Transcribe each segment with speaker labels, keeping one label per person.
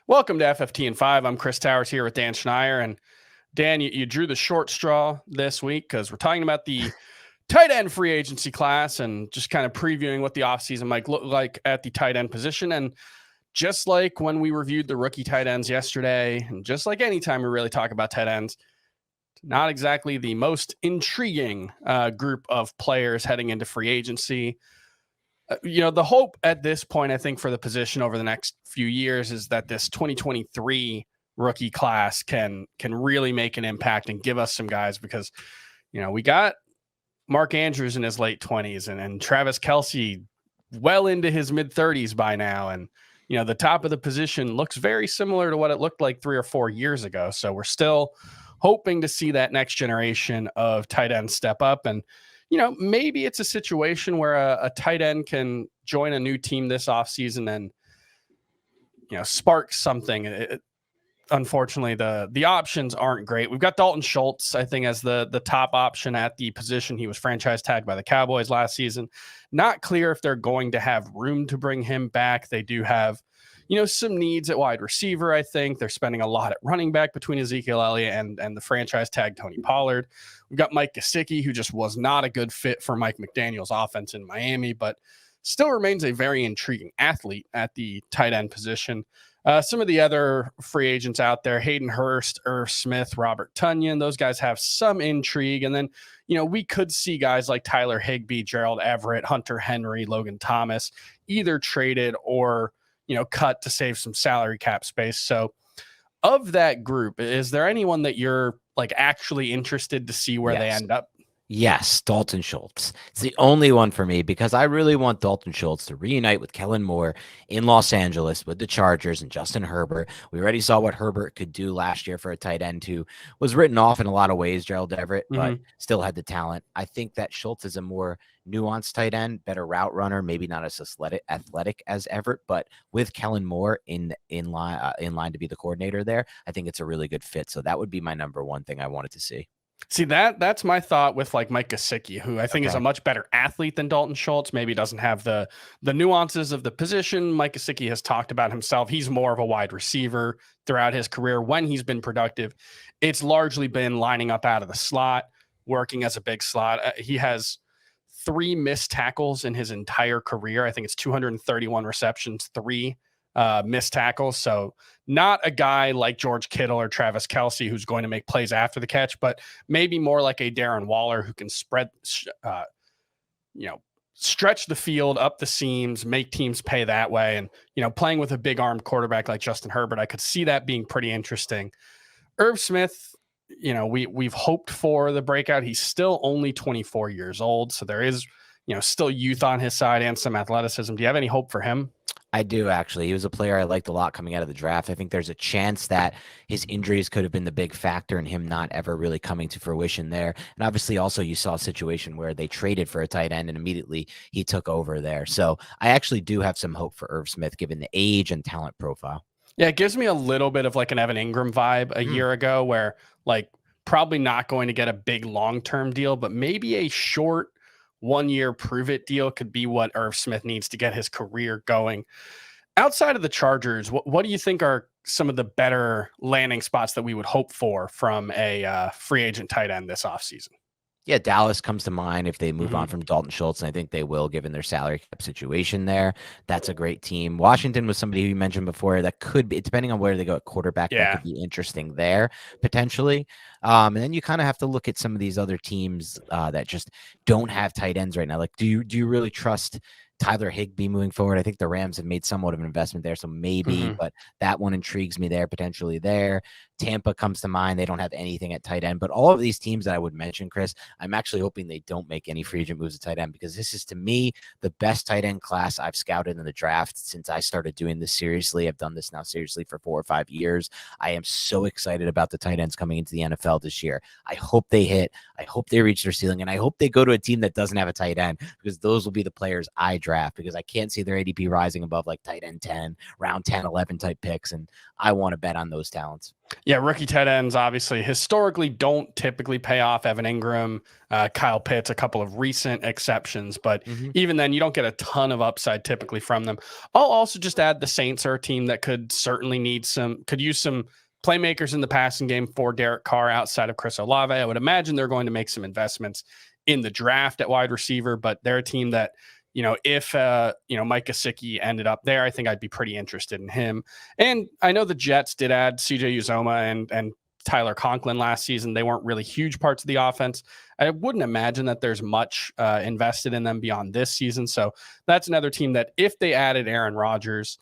Speaker 1: Welcome to FFT and 5. I'm Chris Towers here with Dan Schneier. And Dan, you drew the short straw this week because we're talking about the tight end free agency class and just kind of previewing what the offseason might look like at the tight end position. And just like when we reviewed the rookie tight ends yesterday, and just like anytime we really talk about tight ends, not exactly the most intriguing group of players heading into free agency. The hope at this point, I think, for the position over the next few years is that this 2023 rookie class can really make an impact and give us some guys because, we got Mark Andrews in his late 20s and Travis Kelce well into his mid 30s by now. And, the top of the position looks very similar to what it looked like 3 or 4 years ago. So we're still hoping to see that next generation of tight ends step up. And, maybe it's a situation where a tight end can join a new team this offseason and, spark something. Unfortunately, the options aren't great. We've got Dalton Schultz, I think, as the top option at the position. He was franchise tagged by the Cowboys last season. Not clear if they're going to have room to bring him back. They do have, some needs at wide receiver. I think they're spending a lot at running back between Ezekiel Elliott and the franchise tag Tony Pollard. We've got Mike Gesicki, who just was not a good fit for Mike McDaniel's offense in Miami, but still remains a very intriguing athlete at the tight end position. Some of the other free agents out there, Hayden Hurst, Irv Smith, Robert Tonyan, those guys have some intrigue. And then, we could see guys like Tyler Higbee, Gerald Everett, Hunter Henry, Logan Thomas, either traded or, cut to save some salary cap space. So of that group, is there anyone that you're actually interested to see where they end up?
Speaker 2: Yes, Dalton Schultz. It's the only one for me because I really want Dalton Schultz to reunite with Kellen Moore in Los Angeles with the Chargers and Justin Herbert. We already saw what Herbert could do last year for a tight end who was written off in a lot of ways, Gerald Everett, but still had the talent. I think that Schultz is a more nuanced tight end, better route runner, maybe not as athletic as Everett, but with Kellen Moore in line to be the coordinator there, I think it's a really good fit. So that would be my number one thing I wanted to see.
Speaker 1: See, that's my thought with Mike Gesicki, who I think is a much better athlete than Dalton Schultz. Maybe doesn't have the nuances of the position. Mike Gesicki has talked about himself. He's more of a wide receiver throughout his career. When he's been productive, it's largely been lining up out of the slot, working as a big slot. He has 3 missed tackles in his entire career. I think it's 231 receptions, 3 missed tackles. So not a guy like George Kittle or Travis Kelce who's going to make plays after the catch, but maybe more like a Darren Waller who can stretch the field up the seams, make teams pay that way. And, playing with a big armed quarterback like Justin Herbert, I could see that being pretty interesting. Irv Smith, we've hoped for the breakout. He's still only 24 years old. So there is, still youth on his side and some athleticism. Do you have any hope for him?
Speaker 2: I do, actually. He was a player I liked a lot coming out of the draft. I think there's a chance that his injuries could have been the big factor in him not ever really coming to fruition there. And obviously also you saw a situation where they traded for a tight end and immediately he took over there. So I actually do have some hope for Irv Smith given the age and talent profile.
Speaker 1: Yeah, it gives me a little bit of an Evan Ingram vibe a year ago where probably not going to get a big long-term deal, but maybe a short 1-year prove it deal could be what Irv Smith needs to get his career going. Outside of the Chargers, what do you think are some of the better landing spots that we would hope for from a free agent tight end this offseason?
Speaker 2: Yeah, Dallas comes to mind if they move on from Dalton Schultz, and I think they will given their salary cap situation there. That's a great team. Washington was somebody you mentioned before that could be, depending on where they go at quarterback, that could be interesting there potentially. And then you kind of have to look at some of these other teams that just don't have tight ends right now. Do you really trust Tyler Higbee moving forward? I think the Rams have made somewhat of an investment there, so maybe, but that one intrigues me there, potentially there. Tampa comes to mind. They don't have anything at tight end, but all of these teams that I would mention, Chris, I'm actually hoping they don't make any free agent moves at tight end because this is, to me, the best tight end class I've scouted in the draft since I started doing this seriously. I've done this now seriously for 4 or 5 years. I am so excited about the tight ends coming into the NFL this year. I hope they hit. I hope they reach their ceiling, and I hope they go to a team that doesn't have a tight end because those will be the players I draft because I can't see their ADP rising above like tight end 10, round 10, 11 type picks. And I want to bet on those talents.
Speaker 1: Yeah, rookie tight ends obviously historically don't typically pay off. Evan Ingram, Kyle Pitts, a couple of recent exceptions, but even then, you don't get a ton of upside typically from them. I'll also just add the Saints are a team that could certainly could use some playmakers in the passing game for Derek Carr outside of Chris Olave. I would imagine they're going to make some investments in the draft at wide receiver, but they're a team that, if Mike Gesicki ended up there, I think I'd be pretty interested in him. And I know the Jets did add CJ Uzomah and Tyler Conklin last season. They weren't really huge parts of the offense. I wouldn't imagine that there's much invested in them beyond this season. So that's another team that if they added Aaron Rodgers,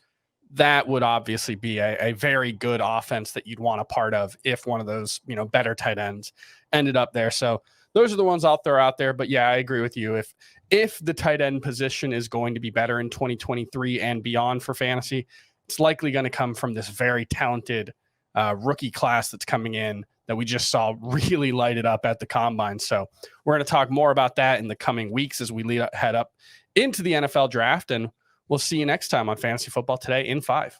Speaker 1: that would obviously be a very good offense that you'd want a part of if one of those, better tight ends ended up there. So those are the ones I'll throw out there. But yeah, I agree with you. If the tight end position is going to be better in 2023 and beyond for fantasy, it's likely going to come from this very talented rookie class that's coming in that we just saw really light it up at the combine. So we're going to talk more about that in the coming weeks as we head up into the NFL draft. And we'll see you next time on Fantasy Football Today in 5.